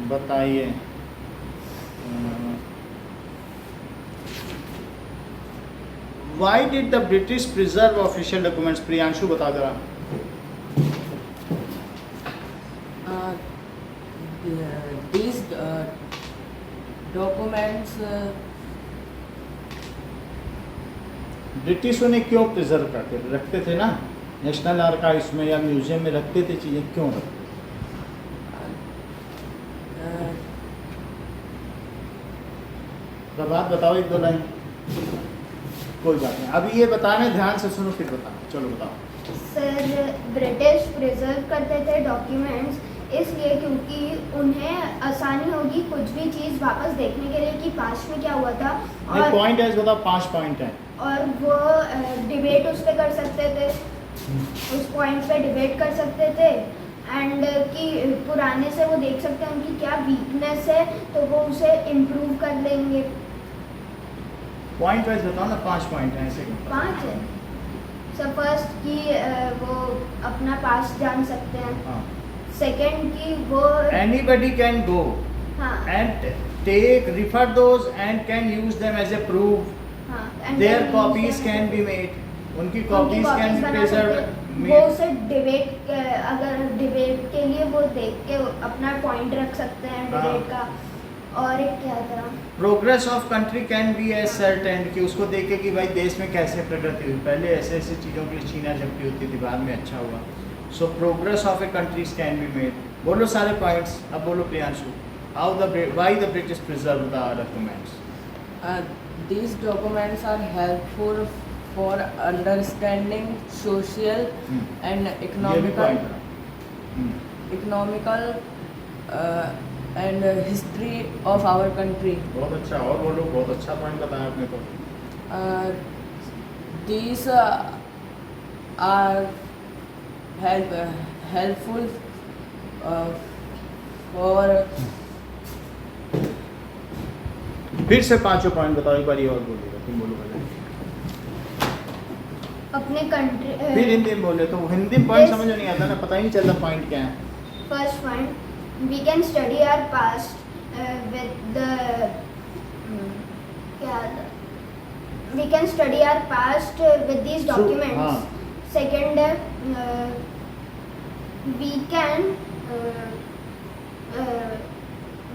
बताइए। Why did the British preserve official documents? Priyanshu बता जरा। These documents ब्रिटिश उन्हें क्यों प्रिजर्व करते थे? रखते थे ना नेशनल आर्काइव्स में या म्यूजियम में रखते थे चीज़ें, क्यों रखते? प्रभात बताओ एक दो लाइन। कोई बात नहीं, अभी ये बताना, ध्यान से सुनो फिर बताओ। चलो बताओ। सर ब्रिटिश प्रिजर्व करते थे डॉक्यूमेंट्स इसलिए क्योंकि उन्हें आसानी होगी कुछ भी चीज़ वापस देखने के लिए कि पास्ट में क्या हुआ था, और पॉइंट है बताओ, 5 पॉइंट है। और वो डिबेट उस पर कर सकते थे, उस पॉइंट पे डिबेट कर सकते थे, एंड कि पुराने से वो देख सकते हैं उनकी क्या वीकनेस है तो वो उसे इम्प्रूव कर लेंगे। पॉइंट वाइज बताओ ना, 5 पॉइंट है ऐसे। 5 है सर। फर्स्ट कि वो अपना पास्ट जान सकते हैं। हाँ। सेकंड कि वो Anybody can go हाँ and refer those and can use them as a proof. हाँ and Their then copies use can them- be made. उनकी उनकी copies can copies be बना preserved. सकते हैं। वो उसे डिबेट, अगर डिबेट के लिए वो देख के अपना पॉइंट रख सकते हैं हाँ। डिबेट का। और एक क्या था, progress of country can be as certain, कि उसको देखे कि भाई देश में कैसे प्रगति हुई, पहले ऐसे ऐसे चीज़ों के लिए छीना झपटी होती थी, बाद में अच्छा हुआ। So progress of a countries can be made. बोलो सारे पॉइंट्स। अब बोलो Priyanshu, why the British preserve the documents? these documents are helpful for understanding social and ये भी economical पॉइंट है। economical and history of our country. बहुत अच्छा, और बोलो, बहुत अच्छा पॉइंट बताया आपने तो। These are helpful for फिर से 5 पॉइंट बताओ, एक बार ये और बोलिएगा, तुम बोलो पहले। अपने कंट्री। फिर हिंदी में बोले तो हिंदी में पॉइंट समझ में नहीं आता ना, पता ही नहीं चलता पॉइंट क्या है। First point, we can study our past with the क्या we can study our past with these documents. Second,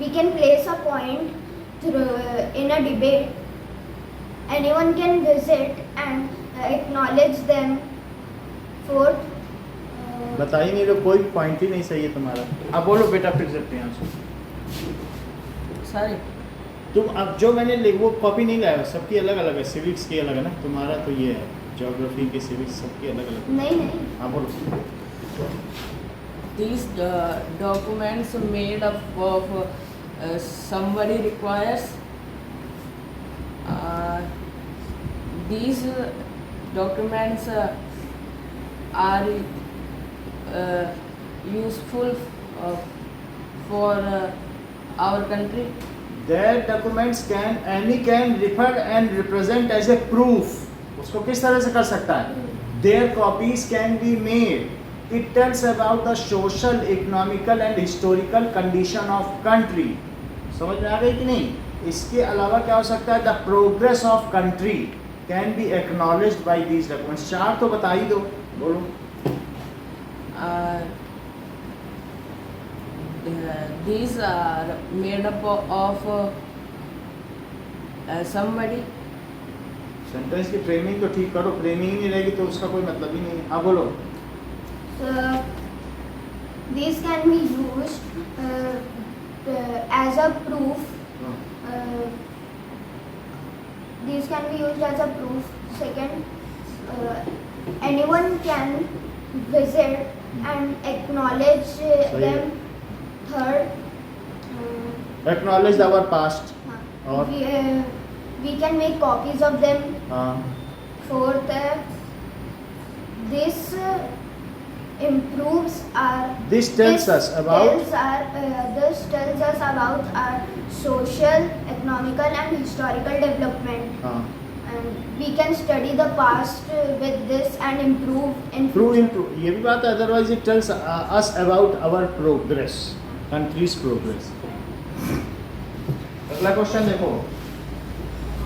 we can place a point in a debate. Anyone can visit and acknowledge them. Fourth, बता ही नहीं रहे, कोई point ही नहीं सही है तुम्हारा। अब बोलो बेटा फिर से प्रियांशु। sorry तुम अब जो मैंने वो कॉपी नहीं लाया, सबकी अलग अलग है, सिविक्स की अलग है ना, तुम्हारा तो ये है ज्योग्राफी की, सिविक्स सबकी अलग अलग। नहीं हाँ बोलो। these documents made up of somebody requires these documents are useful for our country. Their documents can refer and represent as a proof. उसको किस तरह से कर सकता है? Their copies can be made. It tells about the social, economical and historical condition of country. समझ में आ गई कि नहीं? इसके अलावा क्या हो सकता है? The progress of country can be acknowledged by these documents. 4 तो बता ही दो, बोलो। These are made up of somebody. Sentence की फ्रेमिंग तो ठीक करो, फ्रेमिंग ही नहीं रहेगी तो उसका कोई मतलब ही नहीं है। हाँ बोलो। these can be used as a proof. These can be used as a proof. Second, anyone can visit and acknowledge them. Third, Acknowledge our past. और we can make copies of them. हाँ, Fourth, this improves our. This tells us about. This tells us about our social, economical, and historical development. हाँ, And we can study the past with this and improve in True, future. ये भी बात है। Otherwise it tells us about our progress, country's progress. अगला question देखो,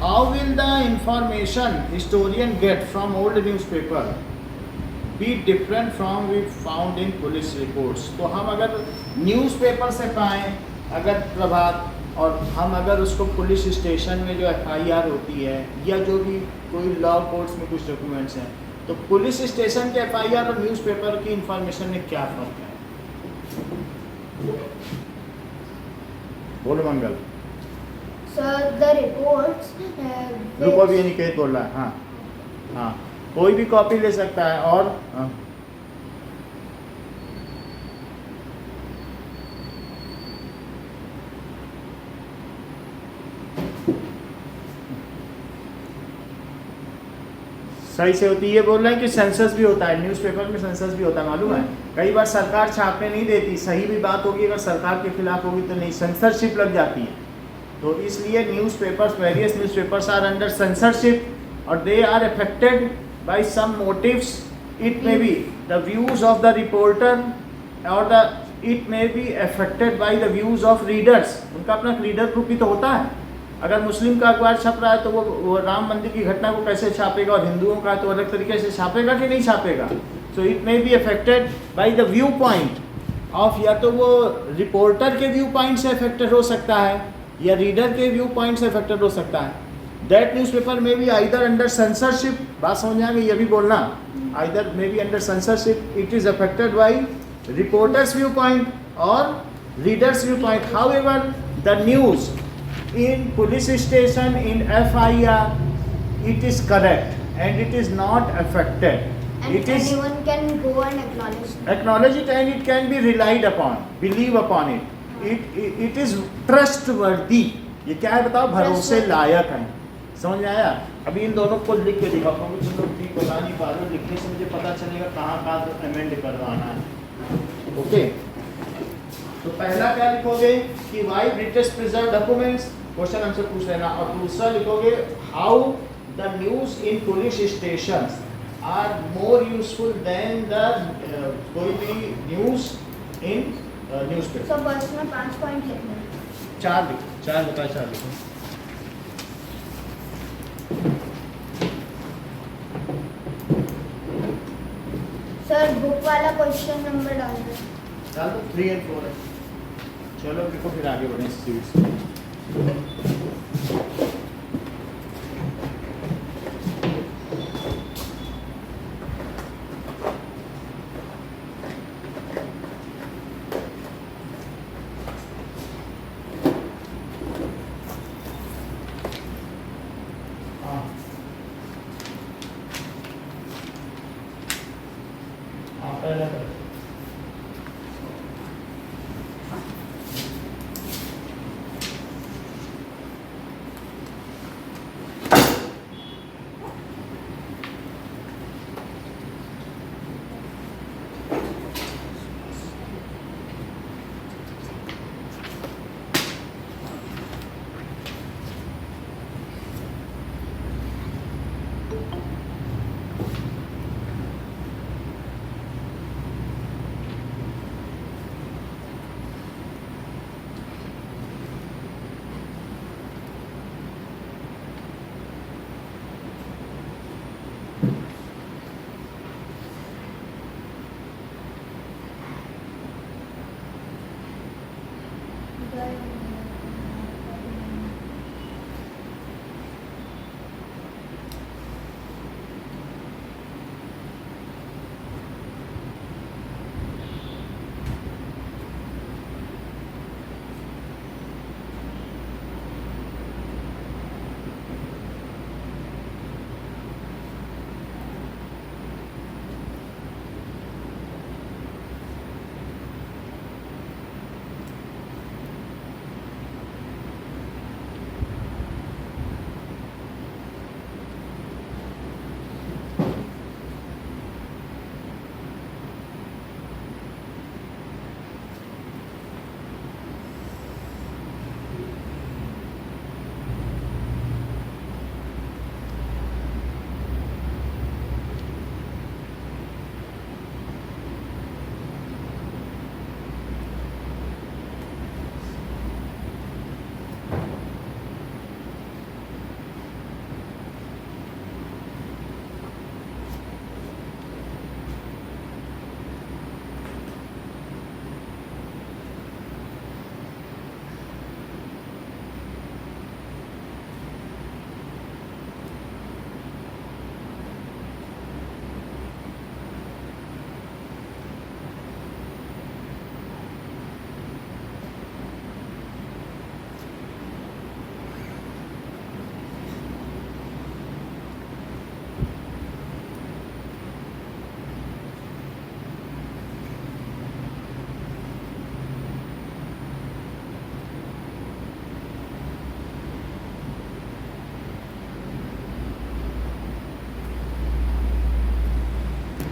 how will the information historian get from old newspaper be different from we found in police reports. तो हम अगर newspaper से पाएँ अगर प्रभात, और हम अगर उसको पुलिस स्टेशन में जो FIR होती है या जो भी कोई लॉ कोर्ट्स में कुछ डॉक्यूमेंट्स हैं, तो पुलिस स्टेशन के FIR और न्यूज़पेपर की इंफॉर्मेशन में क्या फ़र्क है? बोलो मंगल। सर द रिपोर्ट्स रुको भी निकेत बोल रहा है। हाँ हाँ, कोई भी कॉपी ले सकता है। और हाँ, सही से होती है। बोल रहे हैं कि सेंसस भी होता है, न्यूज़पेपर में सेंसस भी होता है, मालूम है। कई बार सरकार छापने नहीं देती, सही भी बात होगी, अगर सरकार के खिलाफ होगी तो नहीं, सेंसरशिप लग जाती है। तो इसलिए newspapers, various newspapers are under censorship और they are affected by some motives. It may be the views of the reporter और it may be affected by the views of readers. उनका अपना रीडर ग्रुप भी तो होता है। अगर मुस्लिम का अखबार छप रहा है तो वो राम मंदिर की घटना को कैसे छापेगा, और हिंदुओं का तो अलग तरीके से छापेगा कि नहीं छापेगा। So it may be affected by the view point of, या तो वो रिपोर्टर के व्यू पॉइंट से अफेक्टेड हो सकता है या रीडर के व्यू पॉइंट से अफेक्टेड हो सकता है। That newspaper may be either under censorship, बात समझ आ गई, ये भी बोलना, either may be under censorship, it is affected by reporter's view point और reader's view point. However the news in police station, in FIR, it is correct and it is not affected. and It is anyone can go and acknowledge it and it can be relied upon, believe upon it. It is trustworthy. ये क्या है बताओ, भरोसे लायक है। समझ में आया? अभी इन दोनों को लिख के दिखाओ, क्योंकि तुम लोग ठीक बता नहीं पा रहे हो, लिखने से मुझे पता चलेगा कहाँ कहाँ अमेंड करवाना है। ओके, तो पहला क्या लिखोगे कि why British preserve documents, question हमसे पूछ लेना। और दूसरा लिखोगे how the news in police station are more useful than the कोई भी news in newspaper. so first में 5 पॉइंट लिखना है। 4 लिखो, 4 बताए, 4 लिखो। सर बुक वाला क्वेश्चन नंबर डाल दो। डाल दो, 3 और 4 है। चलो लिखो, फिर आगे बढ़े इस सीरीज से। पहला करो।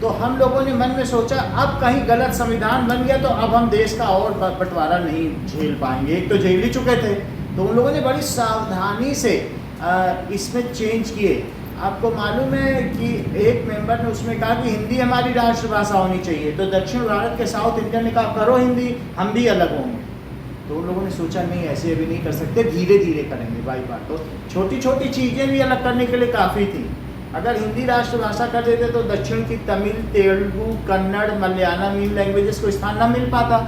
तो हम लोगों ने मन में सोचा अब कहीं गलत संविधान बन गया तो अब हम देश का और बंटवारा नहीं झेल पाएंगे। एक तो झेल ही चुके थे, तो उन लोगों ने बड़ी सावधानी से इसमें चेंज किए। आपको मालूम है कि एक मेंबर ने उसमें कहा कि हिंदी हमारी राष्ट्रभाषा होनी चाहिए, तो दक्षिण भारत के साउथ इंडियन ने कहा करो हिंदी, हम भी अलग होंगे। तो उन लोगों ने सोचा नहीं, ऐसे अभी नहीं कर सकते, धीरे धीरे करेंगे बाई बार। तो छोटी छोटी चीज़ें भी अलग करने के लिए काफ़ी थी। अगर हिंदी राष्ट्रभाषा कर देते तो दक्षिण की तमिल, तेलुगु, कन्नड़, मलयालम इन लैंग्वेजेस को स्थान न मिल पाता।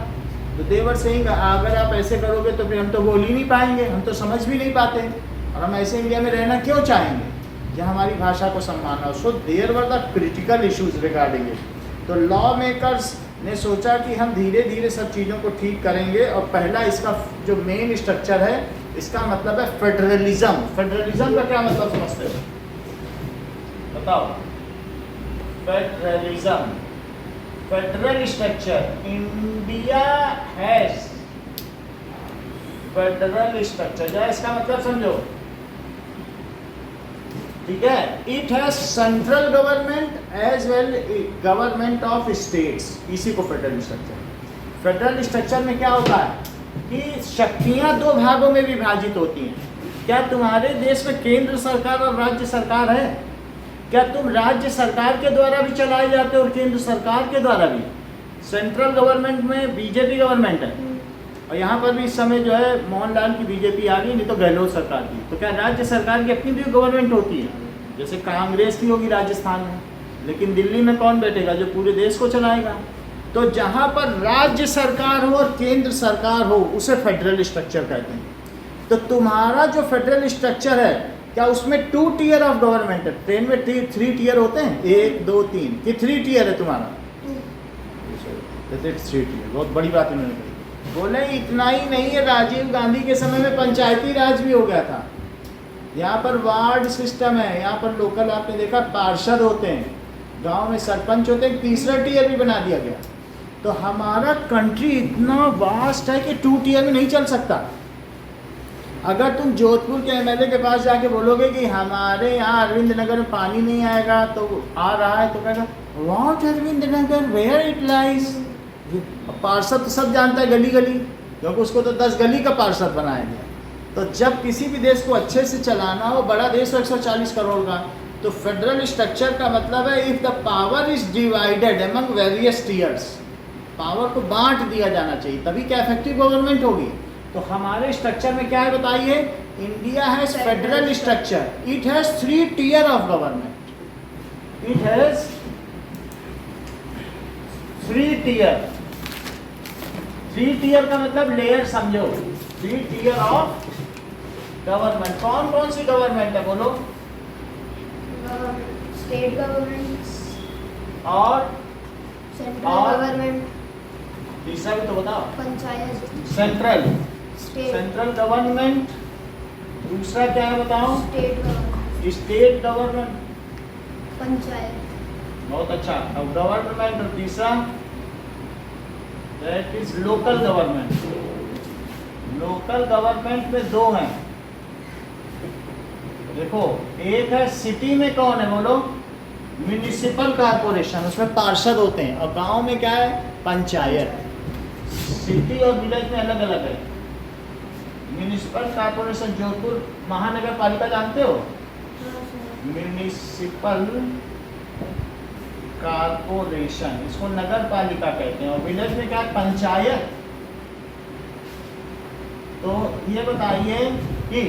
तो देवर से अगर आप ऐसे करोगे तो फिर हम तो बोल ही नहीं पाएंगे, हम तो समझ भी नहीं पाते, और हम ऐसे इंडिया में रहना क्यों चाहेंगे जहाँ हमारी भाषा को सम्मान हो। So there were the critical issues regarding it. तो लॉ मेकर्स ने सोचा कि हम धीरे धीरे सब चीज़ों को ठीक करेंगे, और पहला इसका जो मेन स्ट्रक्चर है, इसका मतलब है फेडरलिज्म। फेडरलिज्म का क्या मतलब समझते हो, बताओ? Federalism, federal structure. India has federal structure, क्या इसका मतलब समझो, ठीक है? It has central government as well government of states, इसी को फेडरल स्ट्रक्चर। फेडरल स्ट्रक्चर में क्या होता है कि शक्तियां दो भागों में विभाजित होती हैं। क्या तुम्हारे देश में केंद्र सरकार और राज्य सरकार है? क्या तुम राज्य सरकार के द्वारा भी चलाए जाते हो और केंद्र सरकार के द्वारा भी? सेंट्रल गवर्नमेंट में बीजेपी गवर्नमेंट है, और यहाँ पर भी इस समय जो है मोहनलाल की बीजेपी आ गई, नहीं तो गहलोत सरकार की। तो क्या राज्य सरकार की अपनी भी गवर्नमेंट होती है? जैसे कांग्रेस की होगी राजस्थान में, लेकिन दिल्ली में कौन बैठेगा जो पूरे देश को चलाएगा? तो जहाँ पर राज्य सरकार हो और केंद्र सरकार हो, उसे फेडरल स्ट्रक्चर कहते हैं। तो तुम्हारा जो फेडरल स्ट्रक्चर है, क्या उसमें 2 टियर ऑफ गवर्नमेंट है? ट्रेन में 3 टियर होते हैं, 1 2 3 कि 3 टियर है तुम्हारा? 3 टियर। बहुत बड़ी बात इन्होंने कही। बोले इतना ही नहीं है, राजीव गांधी के समय में पंचायती राज भी हो गया था। यहाँ पर वार्ड सिस्टम है, यहाँ पर लोकल आपने देखा पार्षद होते हैं, गांव में सरपंच होते हैं, तीसरा टियर भी बना दिया गया। तो हमारा कंट्री इतना वास्ट है कि 2 टियर में नहीं चल सकता। अगर तुम जोधपुर के एमएलए के पास जाके बोलोगे कि हमारे यहाँ अरविंद नगर में पानी नहीं आएगा, तो आ रहा है, तो कहेगा what Arvind Nagar, where it lies. पार्षद तो सब जानता है गली गली, क्योंकि उसको तो 10 गली का पार्षद बनाया गया। तो जब किसी भी देश को अच्छे से चलाना हो, बड़ा देश 140 करोड़ का, तो फेडरल स्ट्रक्चर का मतलब है if the power is divided among various tiers, power को बांट दिया जाना चाहिए, तभी क्या इफेक्टिव गवर्नमेंट होगी। तो हमारे स्ट्रक्चर में क्या है बताइए? India has federal structure, it has 3 tier of government, it has 3 tier. 3 tier का मतलब लेयर समझो, 3 टियर ऑफ गवर्नमेंट। कौन कौन सी गवर्नमेंट है बोलो? स्टेट गवर्नमेंट और सेंट्रल गवर्नमेंट, तीसरा भी तो बताओ। Panchayat, central, state, central government. दूसरा क्या है बताओ? State government, state government. Panchayat. बहुत अच्छा। अब गवर्नमेंट, और तीसरा that is local government. Local government में 2 हैं, देखो, एक है सिटी में कौन है बोलो? म्युनिसिपल कॉर्पोरेशन, उसमें पार्षद होते हैं, और गांव में क्या है? पंचायत। सिटी और विलेज में अलग अलग है। म्युनिसिपल कॉर्पोरेशन, जोधपुर महानगर पालिका जानते हो? म्युनिसिपल कॉर्पोरेशन, इसको नगर पालिका कहते हैं, और विलेज में क्या है? पंचायत। तो ये बताइए कि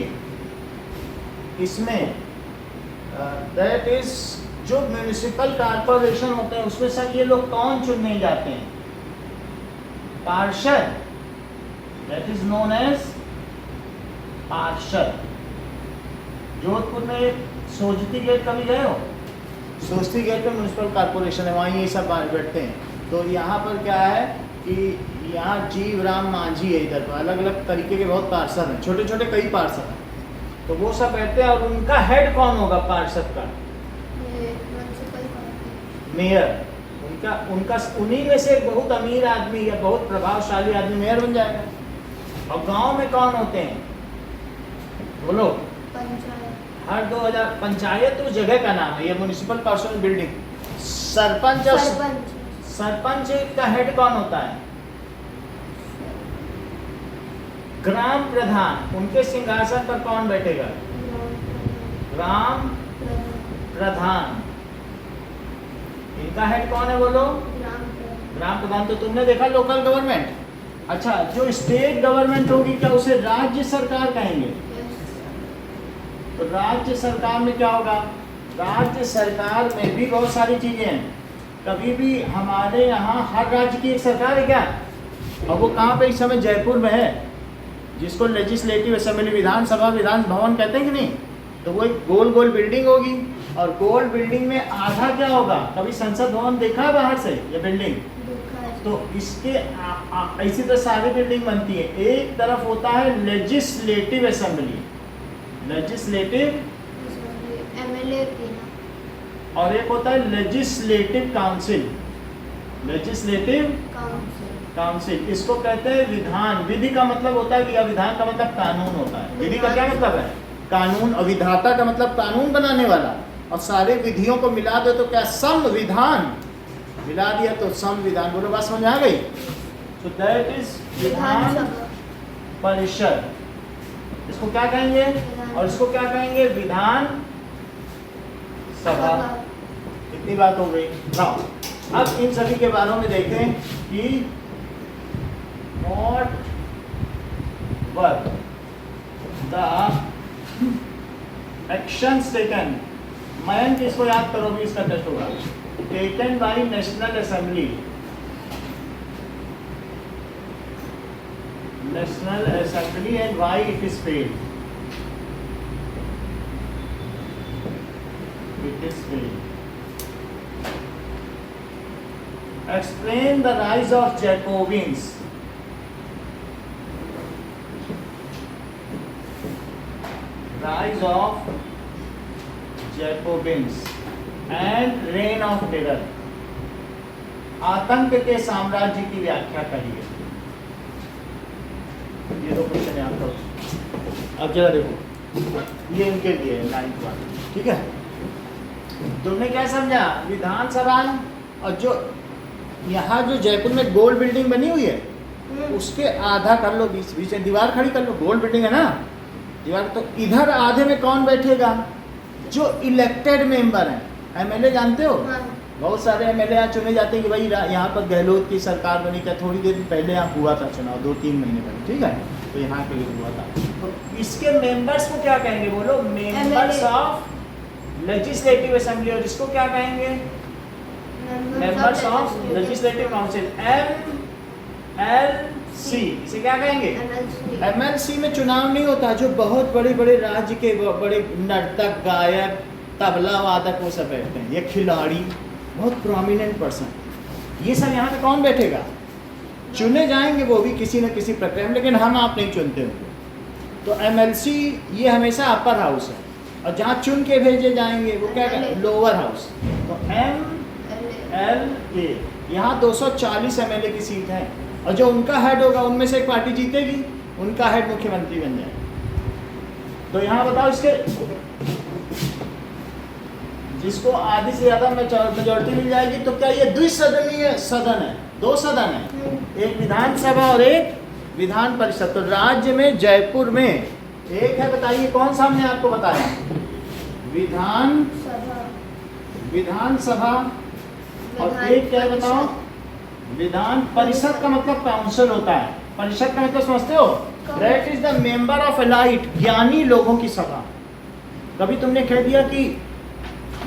इसमें दैट इज जो म्युनिसिपल कॉर्पोरेशन होते हैं, उसमें सब ये लोग कौन चुनने जाते हैं? पार्षद, दैट इज नोन एज पार्षद। जोधपुर में सोजती गेट कभी गए हो? सोजती गेट पे म्युनिसिपल कॉर्पोरेशन है, वहाँ ये सब बैठते हैं। तो यहाँ पर क्या है कि यहाँ जीव राम मांझी है, इधर पर अलग अलग तरीके के बहुत पार्षद हैं, छोटे छोटे कई पार्षद हैं। तो वो सब बैठते हैं, और उनका हेड कौन होगा पार्षद का? मेयर। उनका उन्हीं में से एक बहुत अमीर आदमी या बहुत प्रभावशाली आदमी मेयर बन जाएगा। और गांव में कौन होते हैं बोलो? पंचायत। हर 2000 पंचायत तो जगह का नाम है, ये म्युनिसिपल कॉर्पोरेशन बिल्डिंग सरपंच और सरपंच सरपंच का हेड कौन होता है? ग्राम प्रधान। उनके सिंहासन पर कौन बैठेगा? ग्राम प्रधान। इनका हेड कौन है बोलो? ग्राम प्रधान। तो तुमने देखा लोकल गवर्नमेंट। अच्छा, जो स्टेट गवर्नमेंट होगी क्या उसे राज्य सरकार कहेंगे? तो राज्य सरकार में क्या होगा? राज्य सरकार में भी बहुत सारी चीजें हैं। कभी भी हमारे यहाँ हर राज्य की एक सरकार है क्या? और वो कहाँ पे इस समय जयपुर में है, जिसको लेजिस्लेटिव असेंबली विधानसभा विधान भवन कहते हैं कि नहीं? तो वो एक गोल गोल बिल्डिंग होगी और गोल बिल्डिंग में आधा क्या होगा? कभी संसद भवन देखा है बाहर से ये बिल्डिंग? तो इसके ऐसी तो सारी बिल्डिंग बनती है। एक तरफ होता है लेजिस्लेटिव असेंबली, लेजिस्लेटिव, एमएलए और एक होता है लेजिस्लेटिव काउंसिल, लेजिस्लेटिव काउंसिल। इसको कहते हैं विधान। विधि का मतलब होता है, या विधान का मतलब कानून होता है। विधि का क्या मतलब है? कानून। और विधाता का मतलब कानून बनाने वाला। और सारे विधियों को मिला दो तो क्या? संविधान। मिला दिया तो संविधान। बोलो, बात समझ आ गई? तो दैट इज विधान परिषद। इसको क्या कहेंगे? और इसको क्या कहेंगे? विधान सभा। इतनी बात हो गई। नाउ अब इन सभी के बारे में देखें कि what were the actions taken। Mayank इसको याद करो भी, इसका टेस्ट होगा। Taken by national assembly, national assembly and why it is failed, it is failed. Explain the rise of Jacobins। Rise of Jacobins and reign of terror। आतंक के साम्राज्य की व्याख्या करिए। ये दो क्वेश्चन याद करो। अब जरा देखो, ये इनके लिए 9th वन, ठीक है? तुमने क्या समझा? विधानसभा और जो यहाँ जो जयपुर में गोल बिल्डिंग बनी हुई है उसके आधा कर लो, बीच बीच में दीवार खड़ी कर लो। गोल बिल्डिंग है ना दीवार, तो इधर आधे में कौन बैठेगा? जो इलेक्टेड मेंबर हैं। एमएलए जानते हो? बहुत सारे एमएलए चुने जाते हैं कि भाई यहाँ पर गहलोत की सरकार बनी, क्या थोड़ी देर पहले यहाँ हुआ था चुनाव, 2-3 महीने पहले, ठीक है? तो यहाँ के लिए हुआ था। तो इसके मेंबर्स को क्या कहेंगे बोलो? Members of legislative assembly. और इसको क्या कहेंगे? Members of legislative council, MLC। इसे क्या कहेंगे? MLC में चुनाव नहीं होता। जो बहुत बड़े बड़े राज्य के बड़े नर्तक, गायक, तबला वादक वो सब बैठते हैं, ये खिलाड़ी, बहुत प्रोमिनेंट पर्सन, ये सब यहाँ पे कौन बैठेगा? चुने जाएंगे वो भी किसी न किसी प्रक्रिया में, लेकिन हम आप नहीं चुनते उनको। तो MLC ये हमेशा अपर हाउस है, और जहाँ चुन के भेजे जाएंगे वो क्या कहेंगे? Lower house. तो MLA। यहाँ 240 MLA की सीट है, और जो उनका हेड होगा उनमें से एक पार्टी जीतेगी, उनका हेड मुख्यमंत्री बन जाए। तो यहाँ बताओ, इसके जिसको आधी से ज्यादा मेजोरिटी मिल जाएगी तो क्या ये द्विसदनीय सदन है? 2 सदन है, एक विधानसभा और एक विधान परिषद। तो राज्य में जयपुर में एक है, बताइए कौन सा? हमने आपको बताया विधानसभा, और एक क्या है बताओ? विधान परिषद का मतलब काउंसिल होता है। परिषद का मतलब समझते हो? That is the member of elite, ज्ञानी लोगों की सभा। कभी तुमने कह दिया कि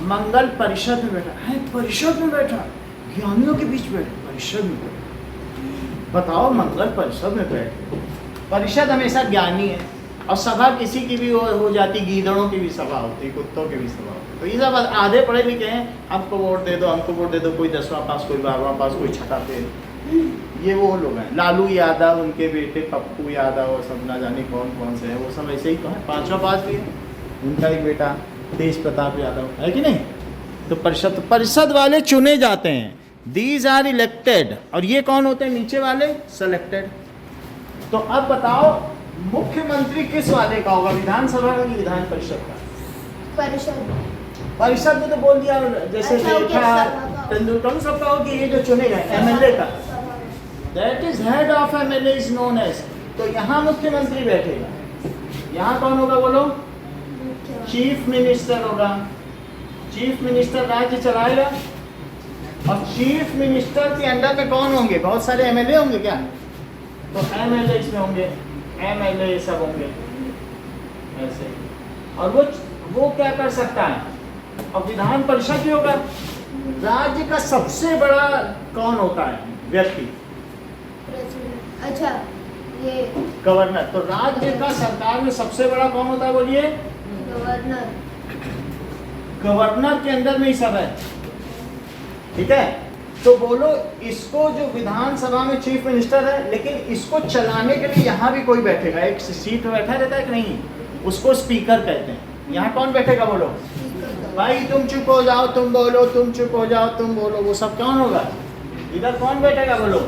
मंगल परिषद में बैठा है, परिषद में बैठा, ज्ञानियों के बीच बैठा, परिषद में बैठा। बताओ, मंगल परिषद में बैठे। परिषद हमेशा ज्ञानी है, और सभा किसी की भी हो जाती, गीदड़ों की भी सभा होती, कुत्तों की भी सभा होती। तो ये सब आधे पढ़े लिखे हैं, हमको वोट दे दो, हमको वोट दे दो। कोई 10वां पास, कोई 12वां पास, कोई छठा फेल, ये वो लोग हैं। लालू यादव, उनके बेटे पप्पू यादव, और सब ना जाने कौन कौन से हैं, वो सब ऐसे ही तो है। 5वां पास भी है, उनका एक बेटा तेज प्रताप यादव, है कि नहीं? तो परिषद वाले चुने जाते हैं, दीज आर इलेक्टेड। और ये कौन होते हैं? नीचे वाले सेलेक्टेड। तो अब बताओ, मुख्यमंत्री किस वाले का होगा? विधानसभा का कि विधान परिषद का? परिषद। परिषद में तो बोल दिया, जैसे अच्छा, देखा तेंदुलकर सब कहो कि ये जो चुनेगा एमएलए का, that is head of MLA is known as. तो यहाँ मुख्यमंत्री बैठेगा, यहाँ कौन होगा बोलो? चीफ मिनिस्टर होगा। चीफ मिनिस्टर राज्य चलाएगा और चीफ मिनिस्टर के अंडर में कौन होंगे? बहुत सारे एमएलए होंगे क्या? तो एमएलए इसमें होंगे, एमएलए सब होंगे ऐसे। और वो क्या कर सकता है? अब विधान परिषद भी होगा। राज्य का सबसे बड़ा कौन होता है व्यक्ति? अच्छा, ये गवर्नर। तो राज्य का सरकार में सबसे बड़ा कौन होता है बोलिए? गवर्नर। गवर्नर के अंदर में ही सब है, ठीक है। तो बोलो इसको जो विधानसभा में चीफ मिनिस्टर है, लेकिन इसको चलाने के लिए यहाँ भी कोई बैठेगा, एक सीट पे बैठा रहता है कि नहीं, उसको स्पीकर कहते हैं। यहाँ कौन बैठेगा बोलो? भाई तुम चुप हो जाओ, तुम बोलो, तुम चुप हो जाओ, तुम बोलो, वो सब कौन होगा? इधर कौन बैठेगा बोलो?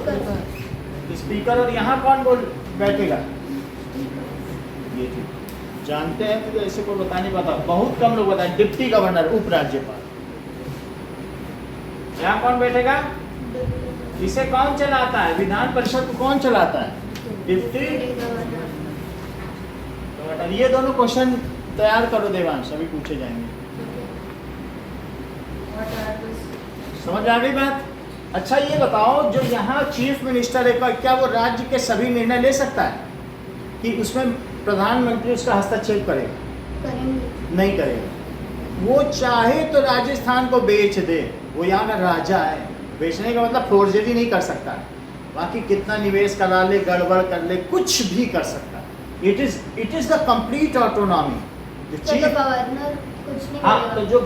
स्पीकर। और यहाँ कौन बैठेगा? ये जानते हैं, मुझे ऐसे को बता नहीं पाता, बहुत कम लोग बताए। डिप्टी गवर्नर, उपराज्यपाल। यहाँ कौन बैठेगा? इसे कौन चलाता है? विधान परिषद को कौन चलाता है? Deputy governor. ये दोनों क्वेश्चन तैयार करो देवांश, अभी पूछे जाएंगे। समझ आ गई बात? अच्छा ये बताओ, जो यहाँ चीफ मिनिस्टर है, क्या वो राज्य के सभी निर्णय ले सकता है कि उसमें प्रधानमंत्री उसका हस्तक्षेप करेगा? करेंगे। नहीं करेगा। वो चाहे तो राजस्थान को बेच दे, वो यहाँ का राजा है। बेचने का मतलब फोर्जरी नहीं कर सकता, बाकी कितना निवेश करा ले, गड़बड़ कर ले, कुछ भी कर सकता है। It is the complete autonomy. तो गवर्नर कुछ नहीं। हाँ, तो जो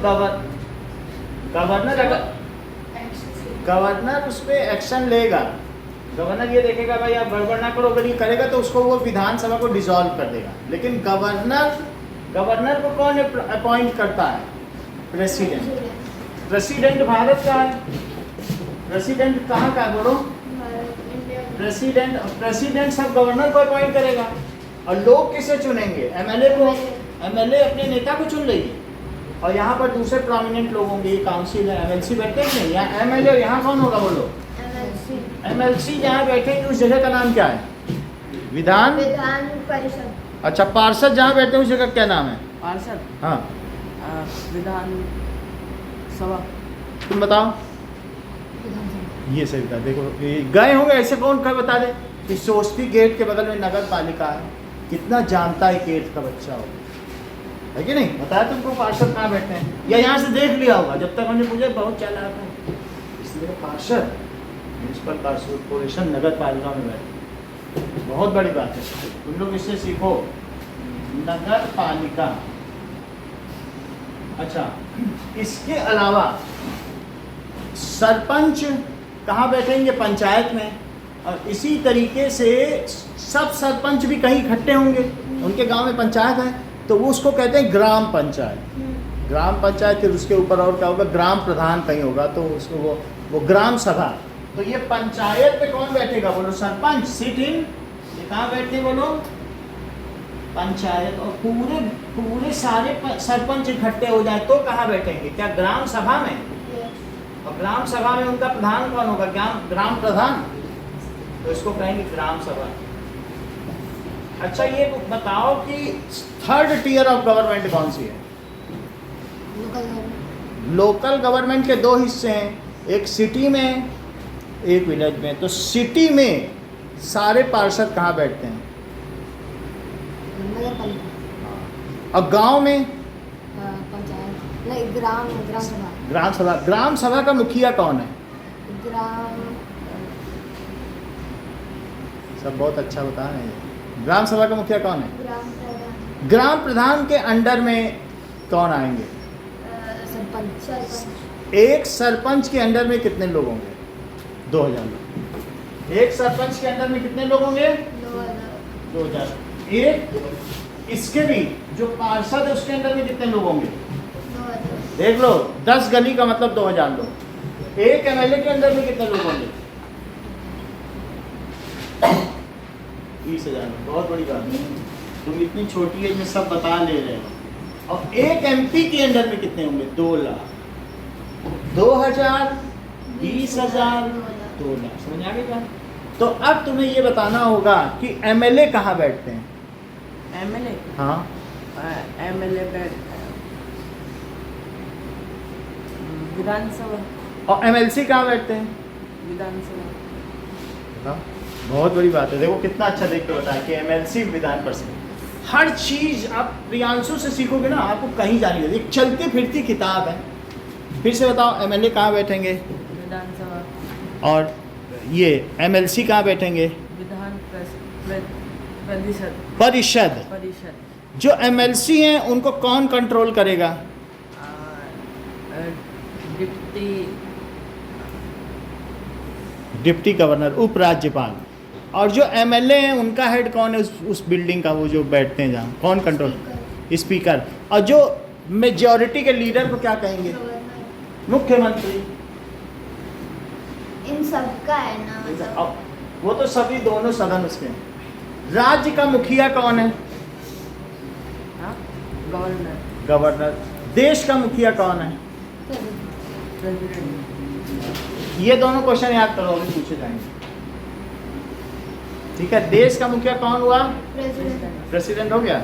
गवर्नर उस पर एक्शन लेगा। गवर्नर ये देखेगा भाई आप गड़बड़ ना करो, अगर ये करेगा तो उसको वो विधानसभा को डिसॉल्व कर देगा। लेकिन गवर्नर को कौन अपॉइंट करता है? प्रेसिडेंट। प्रेसिडेंट भारत का है। प्रेसिडेंट कहाँ का है बोलो? प्रेसिडेंट सब गवर्नर को अपॉइंट करेगा। और लोग किसे चुनेंगे? एमएलए को। एमएलए अपने नेता को चुन लेगी। और यहाँ पर दूसरे प्रोमिनेंट लोग होंगे, ये काउंसिल है, एमएलसी बैठते हैं नहीं, यहाँ एमएलए। यहाँ कौन होगा बोलो? एमएलसी जहाँ बैठेंगे उस जगह का नाम क्या है? विधान परिषद। अच्छा, पार्षद जहाँ बैठते हैं उस जगह क्या नाम है? पार्षद। हाँ, विधान सभा। तुम बताओ। ये सही बता। देखो ये गए होंगे, ऐसे कौन कर बता दे कि सोस्ती गेट के बगल में नगर पालिका है। कितना जानता है गेट का बच्चा हो, है कि नहीं? बताया तुमको पार्षद कहाँ बैठते हैं, या यहाँ से देख लिया होगा। जब तक हमने पूछा बहुत चालाक है, इसलिए पार्षद म्यूनसिपल कॉर्पोरेशन नगर पालिका में बैठे। बहुत बड़ी बात है, तुम लोग इससे सीखो। नगर पालिका। अच्छा, इसके अलावा सरपंच कहाँ बैठेंगे? पंचायत में। और इसी तरीके से सब सरपंच भी कहीं इकट्ठे होंगे, उनके गांव में पंचायत है, तो वो उसको कहते हैं ग्राम पंचायत। ग्राम पंचायत, फिर उसके ऊपर और क्या होगा? ग्राम प्रधान कहीं होगा, तो उसको वो ग्राम सभा। तो ये पंचायत पे कौन बैठेगा बोलो? सरपंच। Sit in. ये कहाँ बैठते बोलो? पंचायत। और पूरे सारे सरपंच इकट्ठे हो जाए तो कहाँ बैठेंगे? क्या ग्राम सभा में? और ग्राम सभा में उनका प्रधान कौन होगा? ग्राम प्रधान। तो इसको कहेंगे ग्राम सभा। अच्छा ये बताओ कि थर्ड टियर ऑफ गवर्नमेंट कौन सी है? लोकल गवर्नमेंट के दो हिस्से हैं, एक सिटी में, एक विलेज में। तो सिटी में सारे पार्षद कहाँ बैठते हैं? और गांव में? पंचायत नहीं, ग्राम सभा। ग्राम सभा। ग्राम सभा का मुखिया कौन है? सब बहुत अच्छा बता रहे हैं। ग्राम सभा का मुखिया कौन है? ग्राम प्रधान के अंडर में कौन आएंगे? सरपंच। एक सरपंच के अंडर में कितने लोग होंगे? 2000 लोग। एक सरपंच के अंडर में कितने लोग होंगे? 2000। एक इसके भी जो पार्षद है उसके अंडर में कितने लोग होंगे? देख लो, 10 गली का मतलब 2000 लोग। एक एमएलए के अंदर में कितने लोग होंगे? 20,000। बहुत बड़ी बात है, तुम इतनी छोटी एज में सब बता ले रहे हो। और एक एमपी के अंदर में कितने होंगे? 2 लाख। 2000 20,000, 2 लाख। समझ आ गई बात? तो अब तुम्हें ये बताना होगा कि एमएलए कहाँ बैठते हैं। MLA हाँ, MLA विधानसभा और एमएलसी कहाँ बैठते हैं। विधानसभा हाँ, बहुत बड़ी बात है। देखो कितना अच्छा देख के बताया कि एमएलसी विधान परिषद। हर चीज आप प्रियांशु से सीखोगे ना, आपको कहीं जाने की, एक चलती फिरती किताब है। फिर से बताओ, एमएलए कहाँ बैठेंगे विधानसभा और ये एमएलसी कहाँ बैठेंगे। विधान परिषद परिषद। परिषद जो एमएलसी हैं उनको कौन कंट्रोल करेगा। डिप्टी डिप्टी गवर्नर, उपराज्यपाल। और जो एमएलए हैं उनका हेड कौन है उस बिल्डिंग का, वो जो बैठते हैं जहाँ, कौन कंट्रोल। स्पीकर। और जो मेजॉरिटी के लीडर को क्या कहेंगे, मुख्यमंत्री। इन सब का है ना मतलब। अब वो तो सभी दोनों सदन उसके हैं। राज्य का मुखिया कौन है, गवर्नर गवर्नर। देश का मुखिया कौन है। प्रेसिडेंट ये दोनों क्वेश्चन याद करो, अभी पूछे जाएंगे। ठीक है, देश का मुखिया कौन हुआ, प्रेसिडेंट। प्रेसिडेंट हो गया।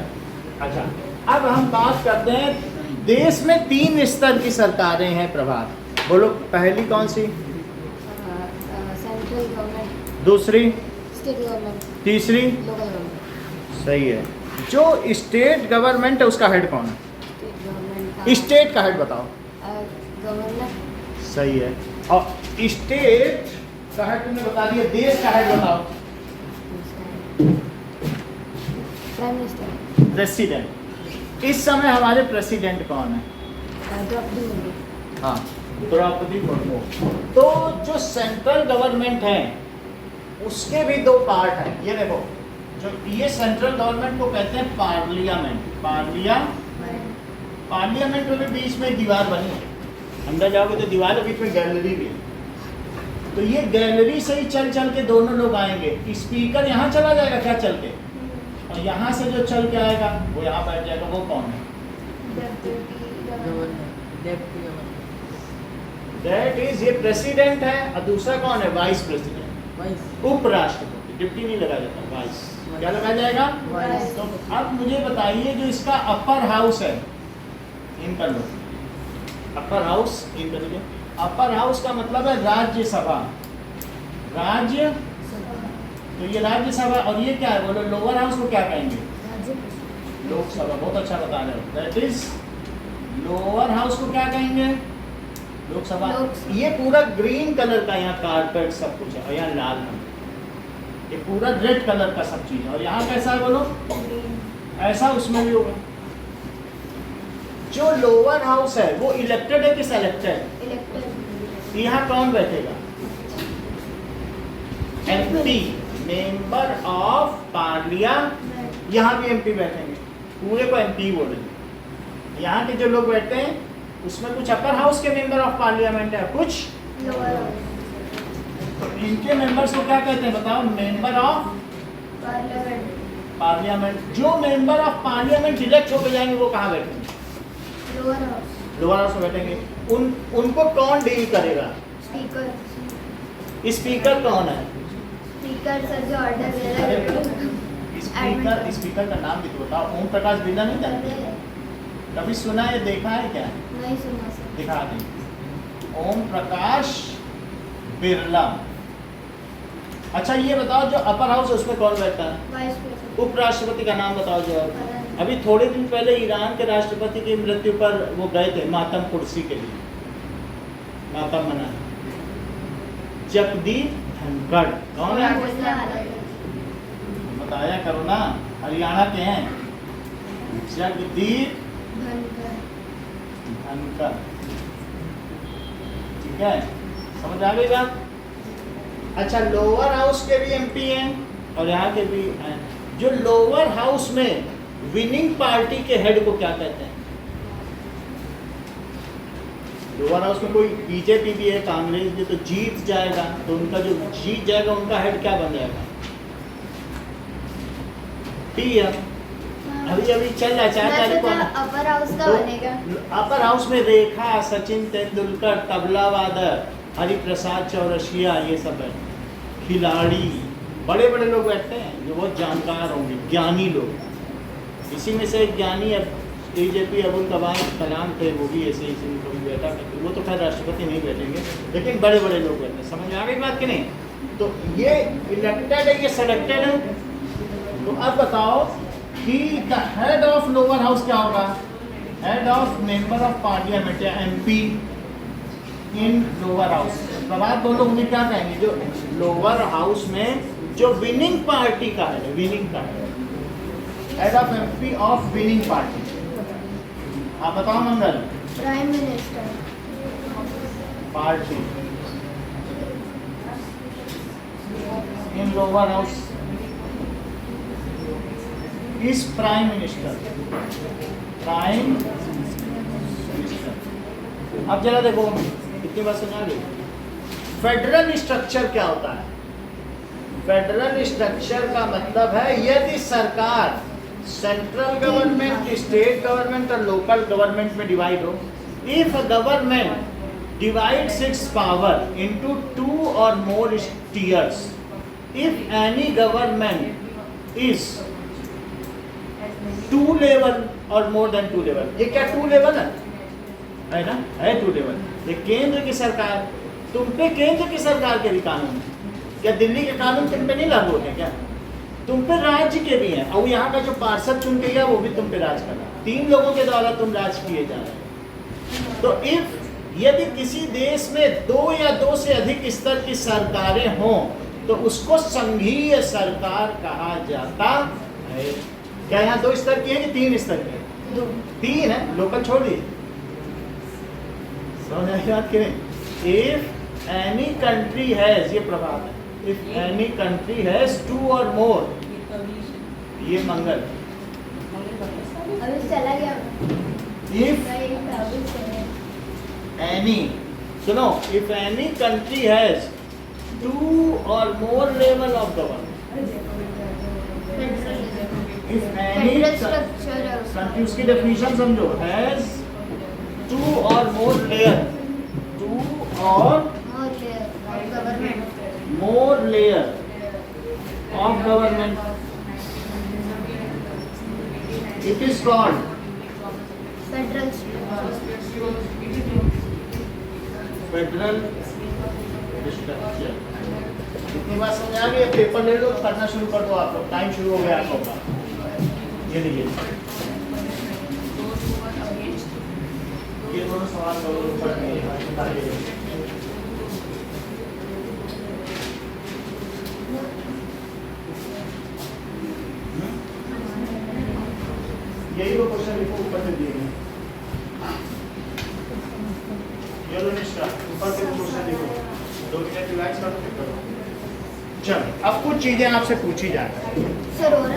अच्छा, अब हम बात करते हैं देश में 3 स्तर की सरकारें हैं प्रभात। बोलो, पहली कौन सी, सेंट्रल गवर्नमेंट, दूसरी, स्टेट गवर्नमेंट, तीसरी। Local government. सही है। जो स्टेट गवर्नमेंट है उसका हेड कौन है, स्टेट गवर्नमेंट स्टेट का हेड बताओ। गवर्नर। सही है। और स्टेट का हेड तुमने बता दिया, देश का हेड बताओ। Prime minister. प्रेसिडेंट। इस समय हमारे प्रेसिडेंट कौन है, द्रौपदी मुर्मू। हाँ, द्रौपदी मुर्मू। तो जो सेंट्रल गवर्नमेंट है उसके भी 2 पार्ट हैं। ये देखो, जो ये सेंट्रल गवर्नमेंट को कहते हैं पार्लियामेंट। पार्लियामेंट में भी बीच में दीवार बनी है, अंदर जाओगे तो दीवार है, बीच में गैलरी भी है। तो ये गैलरी से ही चल चल के दोनों लोग आएंगे। स्पीकर यहाँ चला जाएगा क्या चल के, और यहाँ से जो चल के आएगा वो यहाँ बैठ जाएगा। वो कौन है, governor deputy governor that is, ये प्रेसिडेंट है। और दूसरा कौन है, वाइस प्रेसिडेंट, वाइस उपराष्ट्रपति। डिप्टी नहीं लगाया जाता, वाइस। क्या लगाया जाएगा, वाइस। तो अब मुझे बताइए, जो इसका अपर हाउस है, इन कर लो, अपर हाउस इन कर लीजिए। अपर हाउस का मतलब है राज्यसभा, राज्य। तो ये राज्यसभा, और ये क्या है बोलो, लोअर हाउस को क्या कहेंगे, लोकसभा। बहुत अच्छा बता रहे हो, दैट इज लोअर हाउस को क्या कहेंगे, लोकसभा। लोकसभा। ये पूरा ग्रीन कलर का यहाँ कारपेट सब कुछ है, और यहाँ लाल रंग, ये पूरा रेड कलर का सब चीज है। और यहाँ कैसा है बोलो, ऐसा उसमें भी होगा। जो लोअर हाउस है वो इलेक्टेड है कि सेलेक्टेड, इलेक्टेड। यहाँ कौन बैठेगा, एमपी, मेंबर ऑफ पार्लियामेंट। यहाँ भी एमपी बैठेंगे, पूरे को एमपी बोलेंगे। यहाँ के जो लोग बैठते हैं उसमें कुछ अपर हाउस के मेंबर ऑफ पार्लियामेंट है, कुछ लोअर हाउस। तो इनके मेंबर्स को क्या कहते हैं बताओ, मेंबर ऑफ पार्लियामेंट। पार्लियामेंट। जो मेंबर ऑफ पार्लियामेंट इलेक्ट होकर जाएंगे वो कहाँ बैठेंगे, लोअर हाउस। लोअर हाउस में बैठेंगे। उनको कौन डील करेगा, स्पीकर। स्पीकर कौन है, स्पीकर सर जो ऑर्डर दे रहा है। स्पीकर। स्पीकर का नाम भी तो बताओ। ओम प्रकाश बिरला नहीं जानते, कभी सुना है, देखा है क्या, नहीं सुना सर। दिखा दें, ओम प्रकाश बिरला। अच्छा ये बताओ, जो अपर हाउस है उसमें कौन बैठता है, वाइस प्रेसिडेंट। उपराष्ट्रपति का नाम बताओ। जो अभी थोड़े दिन पहले ईरान के राष्ट्रपति की मृत्यु पर वो गए थे मातम कुर्सी के लिए, मातम मना, जगदीप धनखड़। कौन है, बताया करो ना, हरियाणा के हैं, जगदीप धनखड़। ठीक है, समझ आ गई बात। अच्छा, लोअर हाउस के भी एमपी हैं और यहाँ के भी हैं। जो लोअर हाउस में विनिंग पार्टी के हेड को क्या कहते हैं, लोअर हाउस में कोई बीजेपी भी है, कांग्रेस भी, तो जीत जाएगा तो उनका जो जीत जाएगा उनका हेड क्या बन जाएगा, पीएम। अभी चल रहा है 4 तारीख को। अपर हाउस का बनेगा। अपर हाउस में रेखा, सचिन तेंदुलकर, तबला वादक, हरिप्रसाद चौरसिया, ये सब है खिलाड़ी, बड़े बड़े लोग बैठते हैं जो बहुत जानकार होंगे, ज्ञानी लोग। इसी में से एक ज्ञानी AJP अबुल कलाम थे, वो भी ऐसे ही कभी बैठा करते। वो तो खैर राष्ट्रपति नहीं बैठेंगे, लेकिन बड़े बड़े लोग बैठते हैं। समझ में आ गई बात कि नहीं? तो ये इलेक्टेड है, ये सेलेक्टेड है। तो अब बताओ कि the head of lower house क्या होगा? Head of member of parliament या MP इन लोअर हाउस। प्रभात बोलो उन्हें क्या कहेंगे? जो लोअर हाउस में जो विनिंग पार्टी का है, विनिंग का है, head of MP of winning party. आप बताओ Mangal. Prime minister. Party in lower house is prime minister. Prime minister. अब जरा देखो, इतनी बात समझा ली। फेडरल स्ट्रक्चर क्या होता है? फेडरल स्ट्रक्चर का मतलब है यदि सरकार सेंट्रल गवर्नमेंट, स्टेट गवर्नमेंट और लोकल गवर्नमेंट में डिवाइड हो, if government divides it's power into 2 और मोर tiers, if any government is 2 level or more than 2 level, ये क्या 2 level है ना? है 2 level। ये केंद्र की सरकार, तुम पे केंद्र की सरकार के भी कानून, क्या दिल्ली के कानून तुम पे नहीं लागू होते क्या? तुम पे राज्य के भी हैं, और यहाँ का जो पार्षद चुन के गया वो भी तुम पे राज कर रहा है। 3 लोगों के द्वारा तुम राज किए जा रहे हैं। तो यदि किसी देश में 2 या 2 से अधिक स्तर की सरकारें हों तो उसको संघीय सरकार कहा जाता है। क्या यहाँ 2 स्तर की है कि 3 स्तर की है? 3 है, लोकल छोड़ दिए। याद करें, इफ एनी कंट्री हैज, ये प्रभाव है, if any country has 2 or more, ये मंगल। अभी चला गया। if any, सुनो, if any country has 2 or more level of government, if any country, उसकी definition समझो, has 2 or more layer, 2 or more layer of government, it is called federal structure. इतनी बात समझ आ गई? पेपर ले लो, पढ़ना शुरू कर दो आप लोग, टाइम शुरू हो गया आप लोग का। ये लीजिए, ये दोनों सवाल पढ़ यही वो क्वेश्चन लिखो, ऊपर से दिए गए। ये लो निष्ठा, ऊपर से क्वेश्चन लिखो, 2 मिनट रिलैक्स करो। चलो, अब कुछ चीजें आपसे पूछी जाए। सर ओरल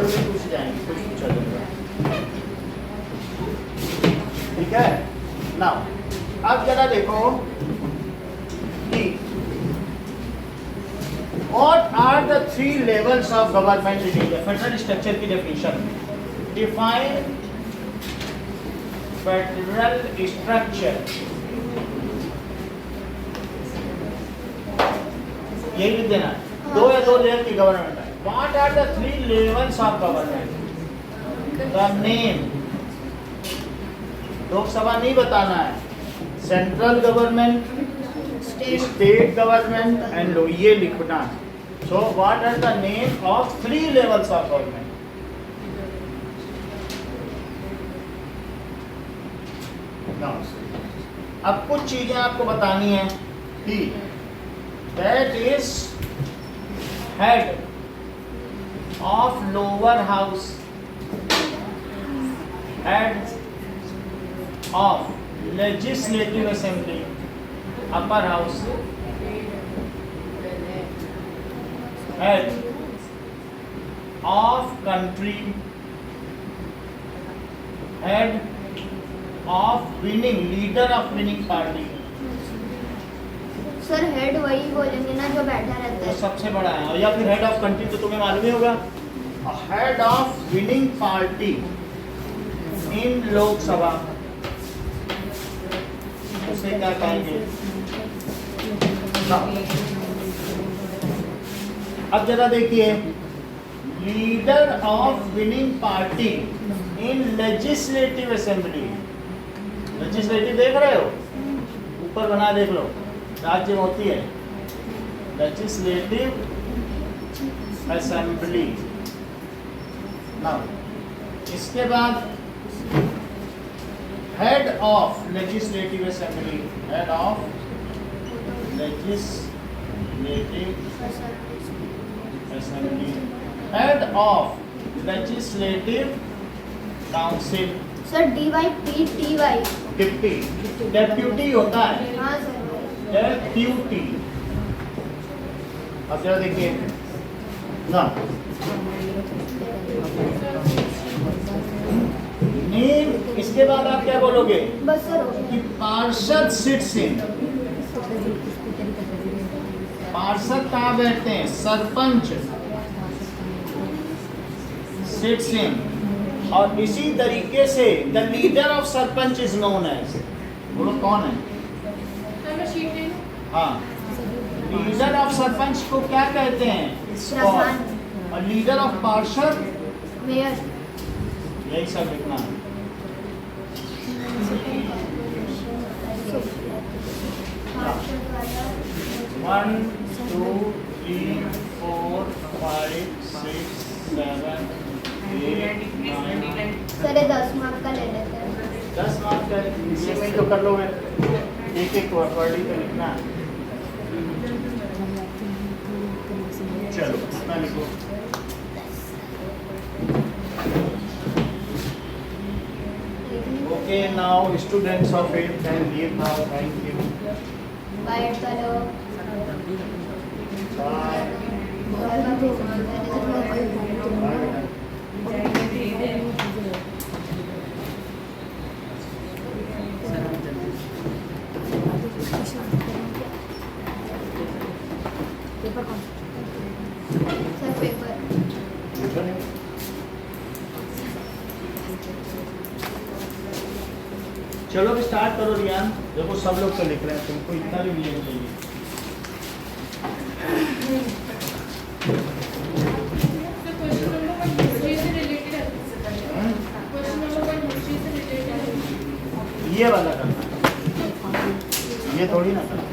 भी पूछी जाएंगी, कुछ पूछा जाएगा। ठीक है ना? अब जरा देखो कि what are the 3 levels of government in India? Federal structure की डेफिनेशन। Define federal structure। यही लिख देना, 2 या 2 लेवल की गवर्नमेंट है। What are the 3 levels of government? The name, Lok Sabha नहीं बताना है, central government, state government and ये लिखना। So what are the name of 3 levels of government? अब कुछ चीजें आपको बतानी है कि that is head of lower house, head of legislative assembly, upper house, head of country, head of winning, leader of winning party. Sir head वही बोलेंगे ना जो बैठा रहता है, सबसे बड़ा है, या फिर हेड ऑफ कंट्री तो तुम्हें मालूम ही होगा। हेड ऑफ विनिंग पार्टी इन लोकसभा, उसे क्या कहेंगे? अब जरा देखिए, leader of winning party in legislative assembly. Legislative देख रहे हो, ऊपर बना देख लो, राज्य में होती है लेजिस्लेटिव असेंबली। नाउ इसके बाद head of legislative assembly, head of legislative assembly, head of legislative council. Sir DYPTY। Deputy, deputy होता है, हाँ सर। डेप्यूटी। अब जरा देखिए ना, नेम, इसके बाद आप क्या बोलोगे बस सर हो कि गया। पार्षद सिट्स इन। पार्षद कहाँ बैठते हैं, सरपंच सिट्स इन। और इसी तरीके से the leader of sarpanch is known as, बोलो कौन है? हाँ, लीडर ऑफ सरपंच को क्या कहते हैं? प्रधान। और लीडर ऑफ पार्षद, मेयर। यही सब लिखना है। पार्षद वाला। 1 2 3 4 5 6 7 8 9। सर ये 10 मार्क का ले लेते हैं। 10 मार्क का ये में तो कर लोगे, एक एक वर्डिंग पे लिखना है। चलो अपना लिखो। Okay, now students of it can leave now. Thank you. Bye करो। Bye. Bye. Sir paper. चलो भी स्टार्ट करो रियान। देखो सब लोग तो लिख रहे हैं, तुमको इतना भी नहीं चाहिए। ये वाला करना है, ये थोड़ी ना करना।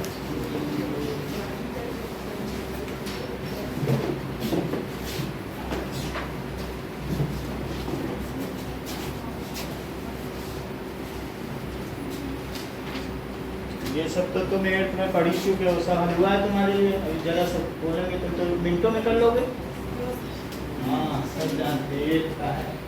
ये सब तो तुम 8th में पढ़ी चुके हो, सब हुआ है तुम्हारे लिए। अभी जरा सब बोलेंगे तुम तो मिनटों में कर लोगे। हाँ सब जानते हैं।